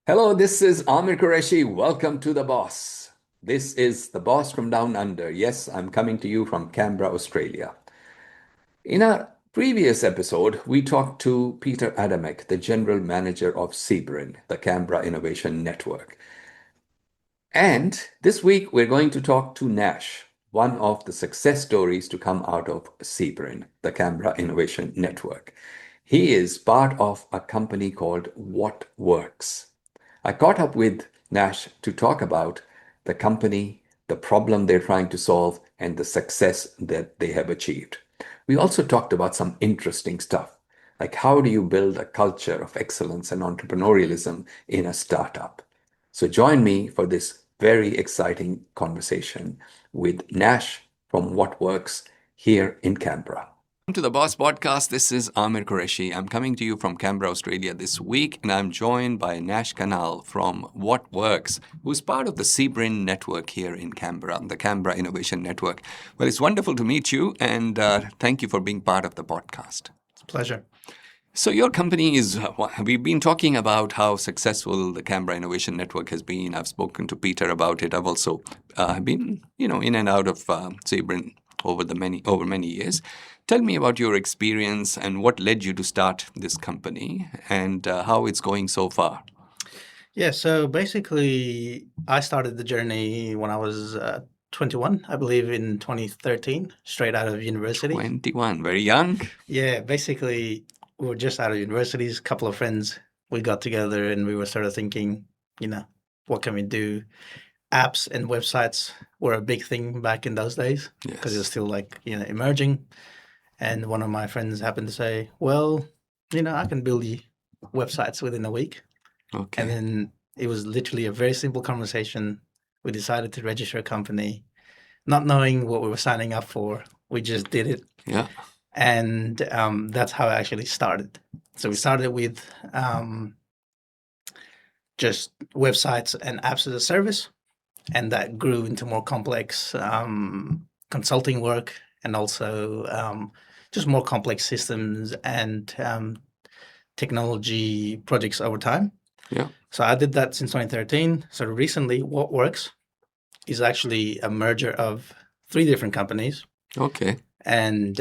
Hello, this is Amer Qureshi. Welcome to The Boss. This is The Boss from Down Under. Yes, I'm coming to you from Canberra, Australia. In our previous episode, we talked to Peter Adamek, the General Manager of Sebring, the Canberra Innovation Network. And this week, we're going to talk to Nash, one of the success stories to come out of Sebring, the Canberra Innovation Network. He is part of a company called What Works. I caught up with Nash to talk about the company, the problem they're trying to solve, and the success that they have achieved. We also talked about some interesting stuff, like how do you build a culture of excellence and entrepreneurialism in a startup? So join me for this very exciting conversation with Nash from What Works here in Canberra. Welcome to the Boss Podcast. This is Amer Qureshi. I'm coming to you from Canberra, Australia this week, and I'm joined by Nash Khanal from What Works, who's part of the Sebring network here in Canberra, the Canberra Innovation Network. Well, it's wonderful to meet you, and thank you for being part of the podcast. It's a pleasure. So your company is, we've been talking about how successful the Canberra Innovation Network has been. I've spoken to Peter about it. I've also been, in and out of Sebring over many years. Tell me about your experience and what led you to start this company and how it's going so far. Yeah, so basically, I started the journey when I was 21, I believe in 2013, straight out of university. 21, very young. Yeah, basically, we were just out of universities, a couple of friends, we got together and we were sort of thinking, what can we do? Apps and websites were a big thing back in those days because it was still emerging. And one of my friends happened to say, well, I can build you websites within a week. Okay. And then it was literally a very simple conversation. We decided to register a company, not knowing what we were signing up for. We just did it. Yeah. And that's how it actually started. So we started with just websites and apps as a service. And that grew into more complex consulting work and also just more complex systems and technology projects over time. Yeah. So I did that since 2013. So recently, What Works is actually a merger of 3 different companies. Okay. And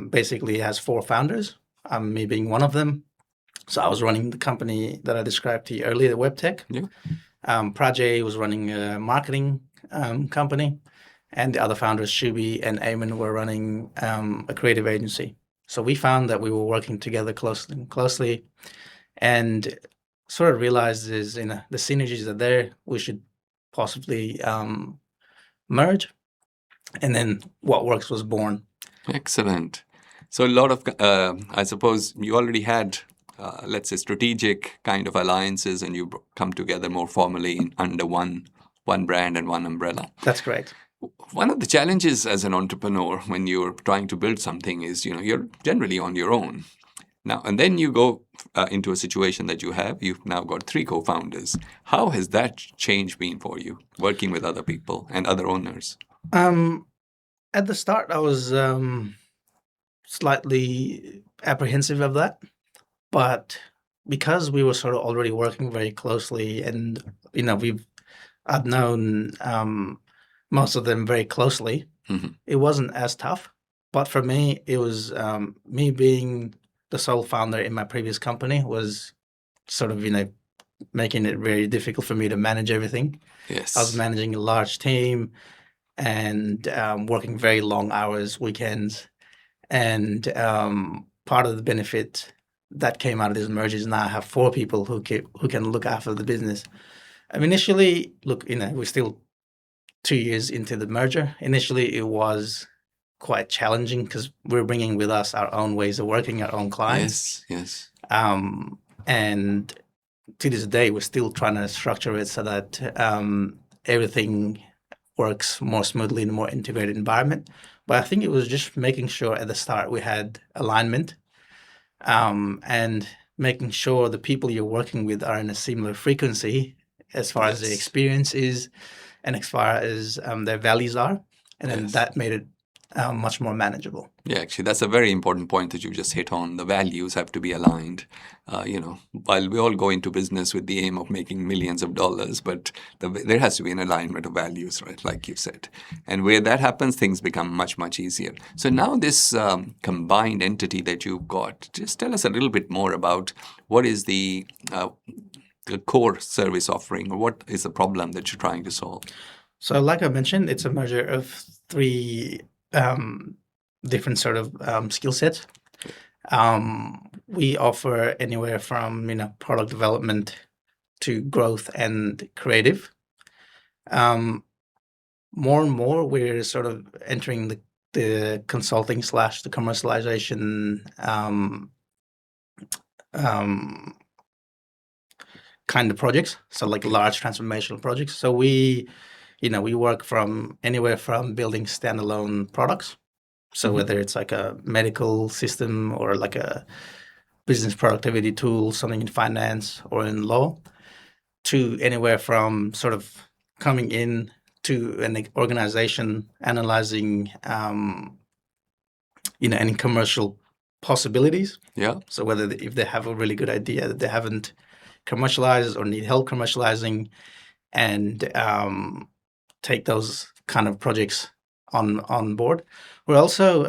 basically it has 4 founders, me being one of them. So I was running the company that I described to you earlier, WebTech. Yeah. Prajay was running a marketing company. And the other founders, Shubi and Amer, were running a creative agency. So we found that we were working together closely and sort of realized the synergies are there. We should possibly merge. And then What Works was born. Excellent. So a lot of, I suppose you already had, let's say, strategic kind of alliances and you come together more formally under one brand and one umbrella. That's correct. One of the challenges as an entrepreneur when you're trying to build something is, you're generally on your own. Now, and then you go into a situation that you've now got 3 co-founders. How has that change been for you, working with other people and other owners? At the start, I was slightly apprehensive of that. But because we were sort of already working very closely and, I'd known most of them very closely, it wasn't as tough. But for me, it was me being the sole founder in my previous company was sort of, making it very difficult for me to manage everything. Yes. I was managing a large team and working very long hours, weekends. And part of the benefit that came out of this merger is now I have 4 people who can look after the business. Initially, look, we're still 2 years into the merger. Initially, it was quite challenging because we're bringing with us our own ways of working, our own clients. Yes. And to this day, we're still trying to structure it so that everything works more smoothly in a more integrated environment. But I think it was just making sure at the start we had alignment and making sure the people you're working with are in a similar frequency as far as the experience is and as far as their values are. And then that made it much more manageable. Yeah, actually, that's a very important point that you just hit on. The values have to be aligned. While we all go into business with the aim of making millions of dollars, but there has to be an alignment of values, right? Like you said. And where that happens, things become much, much easier. So now this combined entity that you've got, just tell us a little bit more about what is the core service offering, or what is the problem that you're trying to solve? So, like I mentioned, it's a merger of three different sort of skill sets. We offer anywhere from product development to growth and creative. More and more, we're sort of entering the consulting slash the commercialization kind of projects. So like large transformational projects. So we work from anywhere from building standalone products. So whether it's like a medical system or like a business productivity tool, something in finance or in law, to anywhere from sort of coming in to an organization, analyzing, any commercial possibilities. Yeah. So whether if they have a really good idea that they haven't commercialized or need help commercializing, and take those kind of projects on board. We're also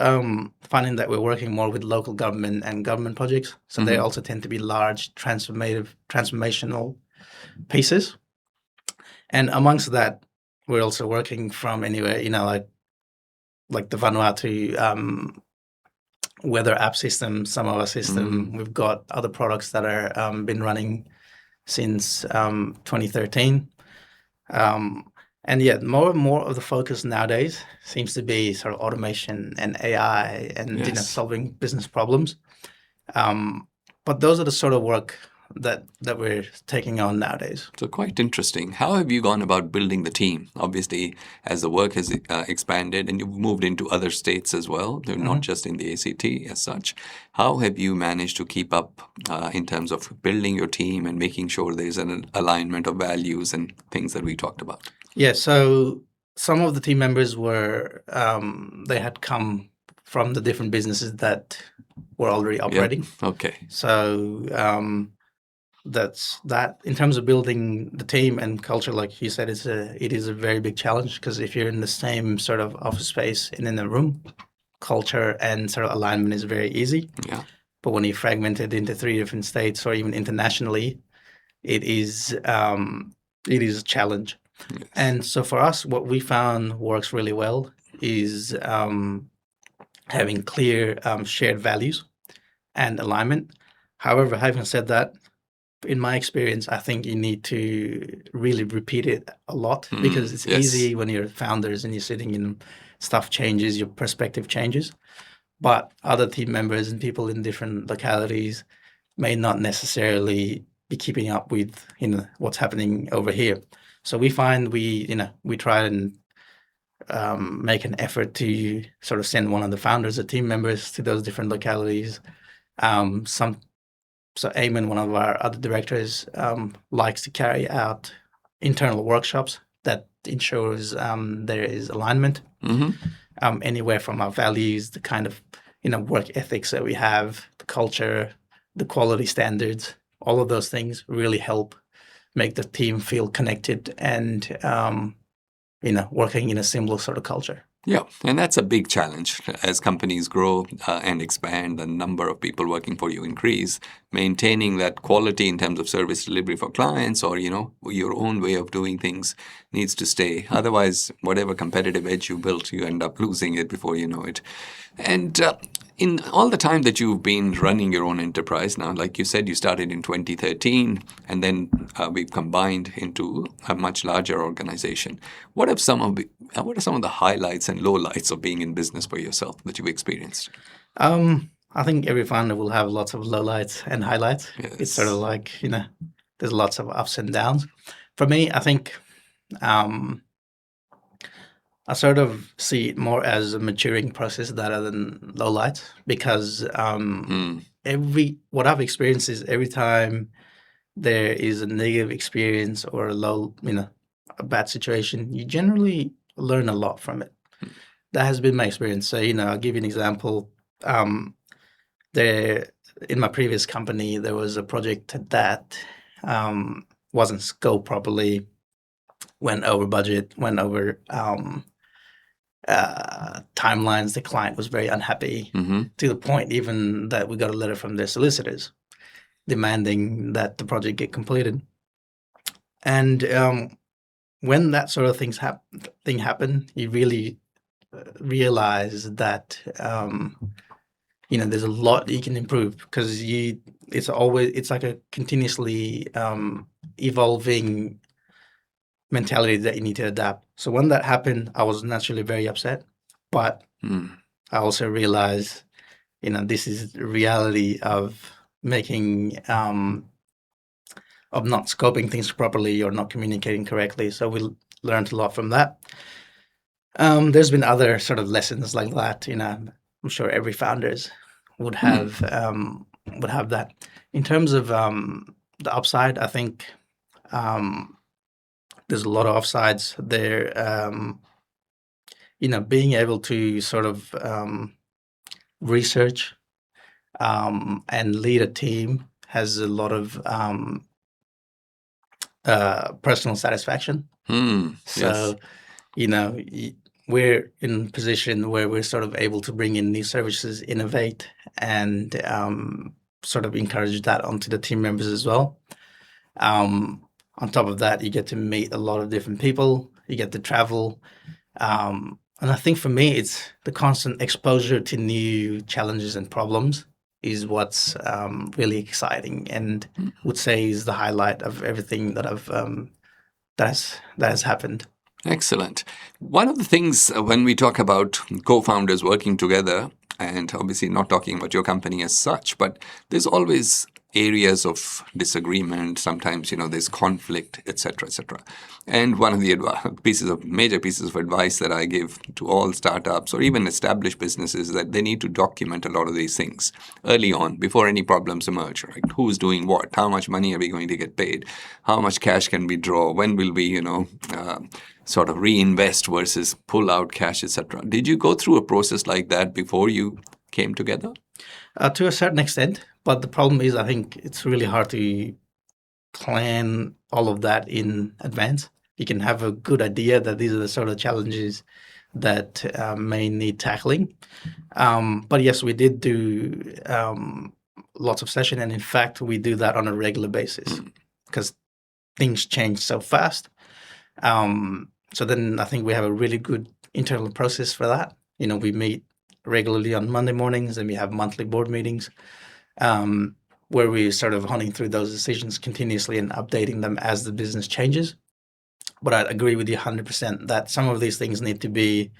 finding that we're working more with local government and government projects. So they also tend to be large, transformational pieces. And amongst that, we're also working from anywhere, like the Vanuatu weather app system, Samoa system. We've got other products that are been running since 2013. And yet more and more of the focus nowadays seems to be sort of automation and AI and solving business problems. But those are the sort of work that we're taking on nowadays. So quite interesting. How have you gone about building the team? Obviously, as the work has expanded and you've moved into other states as well, they're not just in the ACT as such. How have you managed to keep up in terms of building your team and making sure there's an alignment of values and things that we talked about? Yeah, so some of the team members were, they had come from the different businesses that were already operating. Okay. So that's that. In terms of building the team and culture, like you said, it is a very big challenge, because if you're in the same sort of office space and in the room, culture and sort of alignment is very easy. Yeah. But when you fragment it into 3 different states or even internationally, it is a challenge. Yes. And so for us, what we found works really well is having clear shared values and alignment. However, having said that, in my experience, I think you need to really repeat it a lot, because it's easy when you're founders and you're sitting in, stuff changes, your perspective changes. But other team members and people in different localities may not necessarily be keeping up with what's happening over here. So we find we try and make an effort to sort of send one of the founders or team members to those different localities. So Amer, one of our other directors, likes to carry out internal workshops that ensures there is alignment. Anywhere from our values, the kind of work ethics that we have, the culture, the quality standards, all of those things really help make the team feel connected and working in a similar sort of culture. Yeah, and that's a big challenge. As companies grow and expand, the number of people working for you increase, maintaining that quality in terms of service delivery for clients, or your own way of doing things, needs to stay. Otherwise, whatever competitive edge you built, you end up losing it before you know it. And in all the time that you've been running your own enterprise now, like you said, you started in 2013, and then we've combined into a much larger organization. What are some of the highlights and lowlights of being in business for yourself that you've experienced? I think every founder will have lots of lowlights and highlights. Yes. It's sort of like, there's lots of ups and downs. For me, I think I sort of see it more as a maturing process rather than lowlights, because what I've experienced is every time there is a negative experience or a bad situation, you generally learn a lot from it. That has been my experience. So, I'll give you an example. There, in my previous company, there was a project that wasn't scoped properly, went over budget, went over timelines. The client was very unhappy to the point even that we got a letter from their solicitors demanding that the project get completed. And when that sort of thing happen, you really realize that there's a lot you can improve because it's like a continuously evolving mentality that you need to adapt. So when that happened, I was naturally very upset, but I also realized, this is the reality of making of not scoping things properly or not communicating correctly. So we learned a lot from that. There's been other sort of lessons like that. I'm sure every founders would have that. In terms of the upside, I think there's a lot of upsides there. Being able to sort of research and lead a team has a lot of personal satisfaction. So, we're in a position where we're sort of able to bring in new services, innovate, and sort of encourage that onto the team members as well. On top of that, you get to meet a lot of different people. You get to travel. And I think for me, it's the constant exposure to new challenges and problems is what's really exciting and would say is the highlight of everything that that has happened. Excellent. One of the things when we talk about co-founders working together, and obviously not talking about your company as such, but there's always areas of disagreement. Sometimes, there's conflict, etc., etc. And one of the major pieces of advice that I give to all startups or even established businesses is that they need to document a lot of these things early on before any problems emerge. Right? Who's doing what? How much money are we going to get paid? How much cash can we draw? When will we, sort of reinvest versus pull out cash, etc. Did you go through a process like that before you came together? To a certain extent, but the problem is I think it's really hard to plan all of that in advance. You can have a good idea that these are the sort of challenges that may need tackling. But yes, we did do lots of session, and in fact, we do that on a regular basis because things change so fast. So then I think we have a really good internal process for that. We meet regularly on Monday mornings, and we have monthly board meetings where we're sort of hunting through those decisions continuously and updating them as the business changes. But I agree with you 100% that some of these things need to be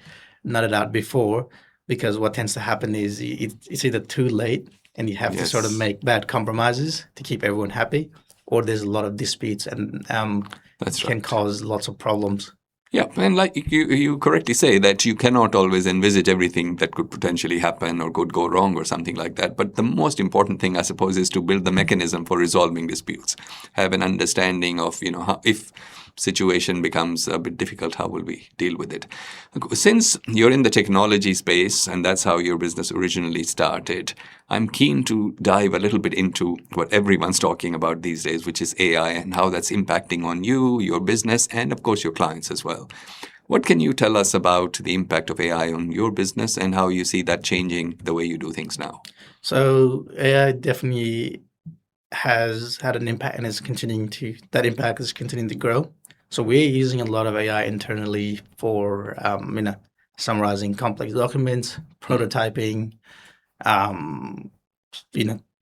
nutted out before, because what tends to happen is it's either too late and you have to sort of make bad compromises to keep everyone happy, or there's a lot of disputes and can cause lots of problems. Yeah, and like you correctly say that you cannot always envisage everything that could potentially happen or could go wrong or something like that. But the most important thing, I suppose, is to build the mechanism for resolving disputes. Have an understanding of, how, if situation becomes a bit difficult, how will we deal with it? Since you're in the technology space and that's how your business originally started, I'm keen to dive a little bit into what everyone's talking about these days, which is AI and how that's impacting on you, your business, and of course your clients as well. What can you tell us about the impact of AI on your business and how you see that changing the way you do things now? So AI definitely has had an impact and that impact is continuing to grow. So we're using a lot of AI internally for, summarizing complex documents, prototyping,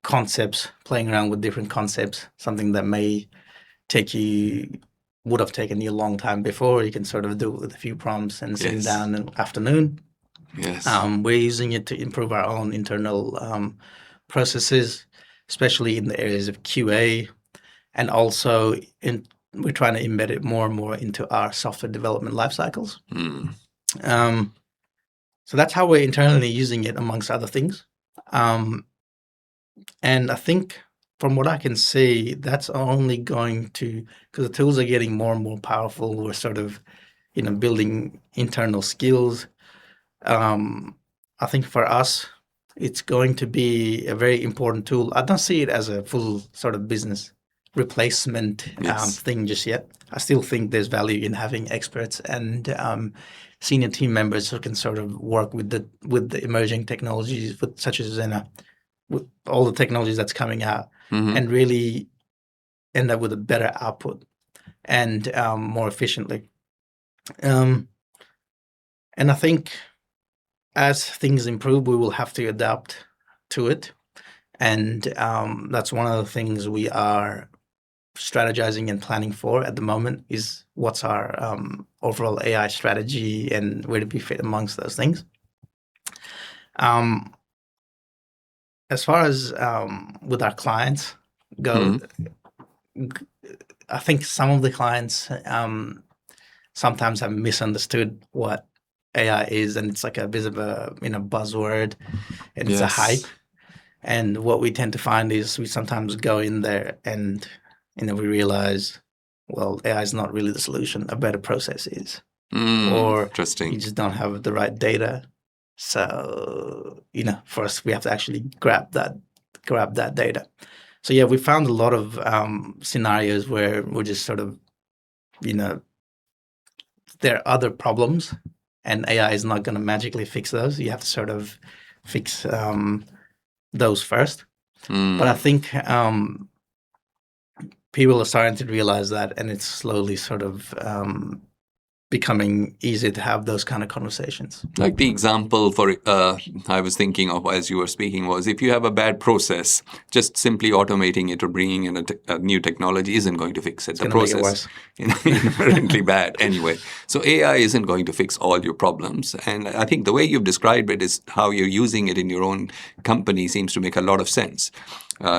concepts, playing around with different concepts, something that would have taken you a long time before. You can sort of do it with a few prompts and sitting down in the afternoon. Yes. We're using it to improve our own internal processes, especially in the areas of QA, and also we're trying to embed it more and more into our software development life cycles. So that's how we're internally using it, amongst other things. And I think from what I can see, that's only going to, because the tools are getting more and more powerful. We're sort of, building internal skills. I think for us, it's going to be a very important tool. I don't see it as a full sort of business replacement Yes. thing just yet. I still think there's value in having experts and senior team members who can sort of work with the emerging technologies, such as with all the technologies that's coming out, and really end up with a better output and more efficiently. And I think as things improve, we will have to adapt to it. And that's one of the things we are strategizing and planning for at the moment is what's our overall AI strategy and where do we fit amongst those things. As far as with our clients go, I think some of the clients sometimes have misunderstood what AI is, and it's like a bit of a buzzword, and it's a hype. And what we tend to find is we sometimes go in there and we realize, well, AI is not really the solution. A better process is, or Interesting. you just don't have the right data. So for us, we have to actually grab that data. So yeah, we found a lot of scenarios where we're just sort of, there are other problems, and AI is not going to magically fix those. You have to sort of fix those first. But I think people are starting to realize that, and it's slowly sort of becoming easy to have those kind of conversations. Like the example I was thinking of as you were speaking was, if you have a bad process, just simply automating it or bringing in a new technology isn't going to fix it. The process is inherently bad anyway. So AI isn't going to fix all your problems. And I think the way you've described it is how you're using it in your own company seems to make a lot of sense.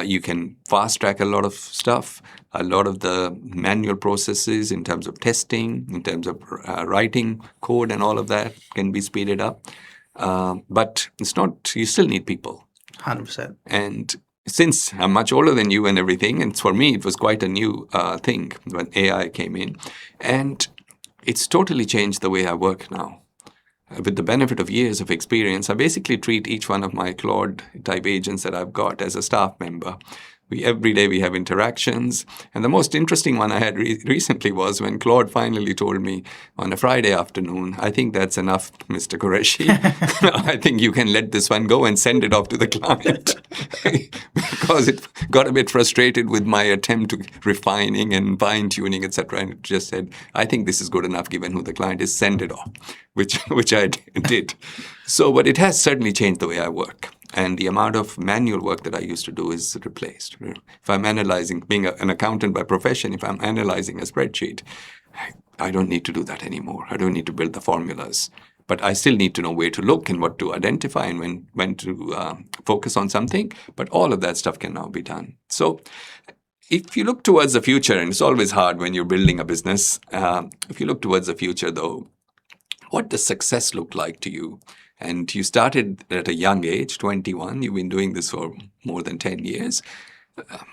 You can fast track a lot of stuff. A lot of the manual processes in terms of testing, in terms of writing code and all of that can be speeded up. But it's not, you still need people. 100%. And since I'm much older than you and everything, and for me, it was quite a new thing when AI came in. And it's totally changed the way I work now. With the benefit of years of experience, I basically treat each one of my Claude type agents that I've got as a staff member. Every day we have interactions. And the most interesting one I had recently was when Claude finally told me on a Friday afternoon, I think that's enough, Mr. Qureshi. I think you can let this one go and send it off to the client. Because it got a bit frustrated with my attempt to refining and fine-tuning, etc. And it just said, I think this is good enough given who the client is, send it off, which I did. So, but it has certainly changed the way I work. And the amount of manual work that I used to do is replaced. If I'm analyzing, being an accountant by profession, if I'm analyzing a spreadsheet, I don't need to do that anymore. I don't need to build the formulas. But I still need to know where to look and what to identify and when to focus on something. But all of that stuff can now be done. So if you look towards the future, and it's always hard when you're building a business, if you look towards the future, though, what does success look like to you? And you started at a young age, 21. You've been doing this for more than 10 years.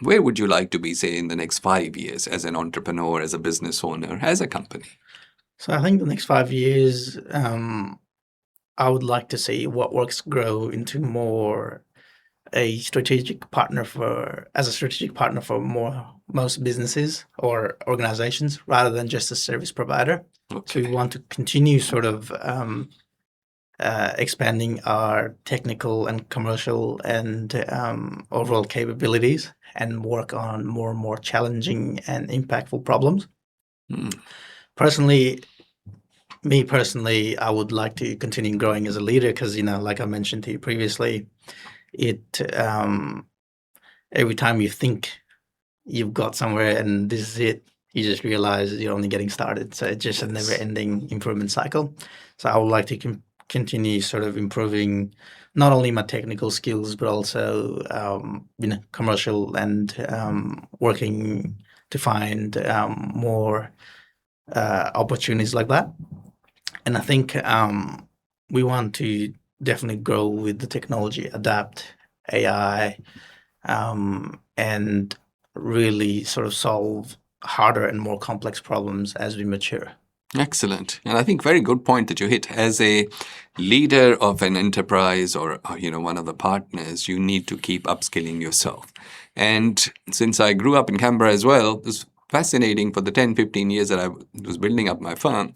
Where would you like to be, say, in the next 5 years as an entrepreneur, as a business owner, as a company? So I think the next 5 years, I would like to see What Works grow into more a strategic partner for most businesses or organizations rather than just a service provider. Okay. So we want to continue sort of expanding our technical and commercial and overall capabilities and work on more and more challenging and impactful problems. Personally, I would like to continue growing as a leader because, like I mentioned to you previously, every time you think you've got somewhere and this is it, you just realize you're only getting started. So it's just a never-ending improvement cycle. So I would like to continue sort of improving not only my technical skills, but also, commercial and working to find more opportunities like that. And I think we want to definitely grow with the technology, adapt AI, and really sort of solve harder and more complex problems as we mature. Excellent. And I think very good point that you hit. As a leader of an enterprise or one of the partners, you need to keep upskilling yourself. And since I grew up in Canberra as well, it was fascinating for the 10, 15 years that I was building up my firm.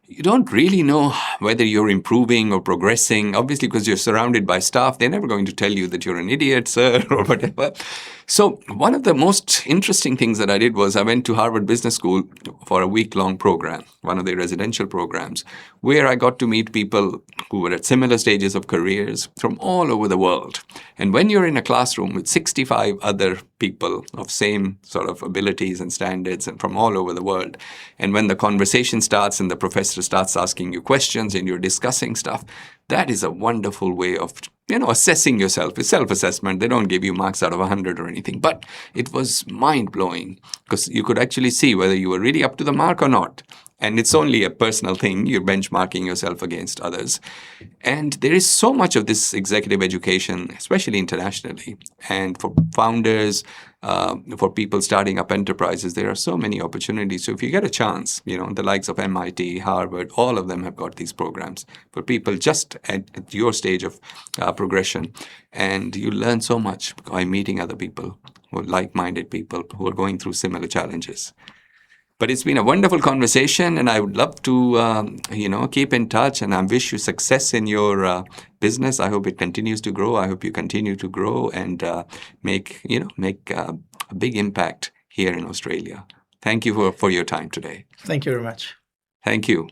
You don't really know whether you're improving or progressing. Obviously, because you're surrounded by staff, they're never going to tell you that you're an idiot, sir, or whatever. So one of the most interesting things that I did was I went to Harvard Business School for a week-long program, one of their residential programs, where I got to meet people who were at similar stages of careers from all over the world. And when you're in a classroom with 65 other people of same sort of abilities and standards and from all over the world, and when the conversation starts and the professor starts asking you questions and you're discussing stuff, that is a wonderful way of assessing yourself. It's self-assessment. They don't give you marks out of 100 or anything. But it was mind-blowing because you could actually see whether you were really up to the mark or not. And it's only a personal thing. You're benchmarking yourself against others. And there is so much of this executive education, especially internationally. And for founders, for people starting up enterprises, there are so many opportunities. So if you get a chance, the likes of MIT, Harvard, all of them have got these programs for people just at your stage of progression. And you learn so much by meeting other people who are like-minded people who are going through similar challenges. But it's been a wonderful conversation, and I would love to, keep in touch. And I wish you success in your business. I hope it continues to grow. I hope you continue to grow and make a big impact here in Australia. Thank you for your time today. Thank you very much. Thank you.